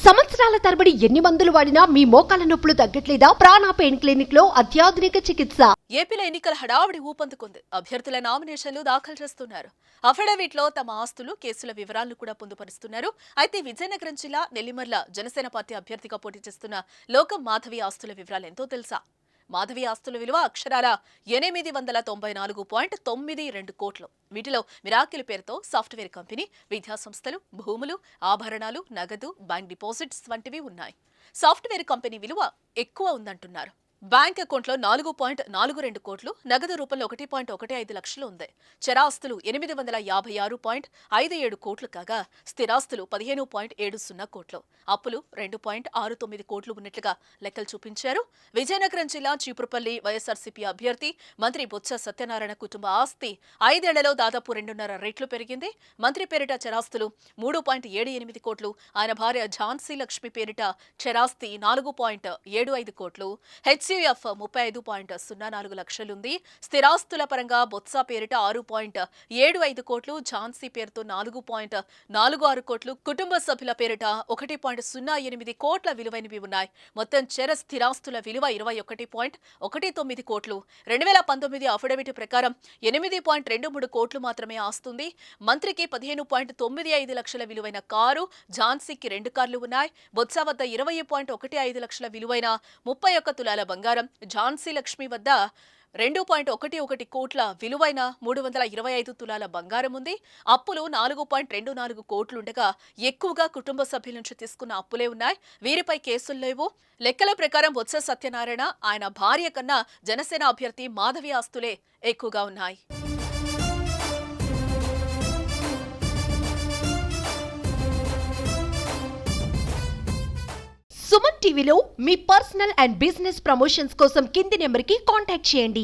సంవత్సరాల తరబడి ఎన్ని మందులు వాడినా మీ మోకాల నొప్పులు తగ్గట్లేదా? ప్రాణ పెయిన్ క్లినిక్ లో అత్యాధునిక చికిత్స. ఏపీలో ఎన్నికల హడావుడి ఊపందుకుంది. అభ్యర్థుల నామినేషన్లు దాఖలు చేస్తున్నారు. అఫిడవిట్లో తమ ఆస్తులు, కేసుల వివరాలను కూడా పొందుపరుస్తున్నారు. అయితే విజయనగరం జిల్లా నెల్లిమర్ల జనసేన పార్టీ అభ్యర్థిగా పోటీ చేస్తున్న లోకం మాధవి ఆస్తుల వివరాలు ఎంతో తెలుసా? మాధవి ఆస్తుల విలువ అక్షరాల 894.92 కోట్లు. వీటిలో మిరాకిల్ పేరుతో సాఫ్ట్వేర్ కంపెనీ, విద్యా సంస్థలు, భూములు, ఆభరణాలు, నగదు, బ్యాంక్ డిపాజిట్స్ వంటివి ఉన్నాయి. సాఫ్ట్వేర్ కంపెనీ విలువ ఎక్కువ ఉందంటున్నారు. బ్యాంక్ అకౌంట్లో 4.42 కోట్లు, నగదు రూపంలో 1.15 లక్షలు ఉంది. చరాస్తులు 856.57 కోట్లు కాగా స్థిరాస్తులు 15.70 కోట్లు, అప్పులు 2.69 కోట్లు ఉన్నట్లుగా లెక్కలు చూపించారు. విజయనగరం జిల్లా చీపురుపల్లి వైఎస్ఆర్సీపీ అభ్యర్థి మంత్రి బొత్స సత్యనారాయణ కుటుంబ ఆస్తి 5 ఏళ్లలో దాదాపు 2.5 రెట్లు పెరిగింది. మంత్రి పేరిట చరాస్తులు 3.78 కోట్లు, ఆయన భార్య ఝాన్సీ లక్ష్మి పేరిట చరాస్తి 4.75 కోట్లు, హెచ్సిఎఫ్ 35.04 లక్షలుంది. స్థిరాస్తుల పరంగా బొత్స పేరిట 6.75 కోట్లు, ఝాన్సీ పేరుతో 4.46 కోట్లు, కుటుంబ సభ్యుల పేరిట 1.08 కోట్ల విలువైనవి ఉన్నాయి. మొత్తం చర స్థిరాస్తుల విలువ 21.19 కోట్లు. 2019 అఫిడవిట్ ప్రకారం 8.23 కోట్లు మాత్రమే ఆస్తుంది. మంత్రికి 15.95 లక్షల విలువైన కారు, ఝాన్సీకి 2 కార్లు ఉన్నాయి. బొత్స వద్ద 20.15 లక్షల విలువైన 31 తులాల బంగారం, ఝాన్సీ లక్ష్మి వద్ద 2.11 కోట్ల విలువైన 325 తులాల బంగారం ఉంది. అప్పులు 4.24 కోట్లుండగా ఎక్కువగా కుటుంబ సభ్యుల నుంచి తీసుకున్న అప్పులే ఉన్నాయి. వీరిపై కేసులు లేవు. లెక్కల ప్రకారం బొత్స సత్యనారాయణ, ఆయన భార్య కన్నా జనసేన అభ్యర్థి మాధవి ఆస్తులే ఎక్కువగా ఉన్నాయి. సుమన్ టీవీలో మీ పర్సనల్ అండ్ బిజినెస్ ప్రమోషన్స్ కోసం కింది నెంబర్కి కాంటాక్ట్ చేయండి.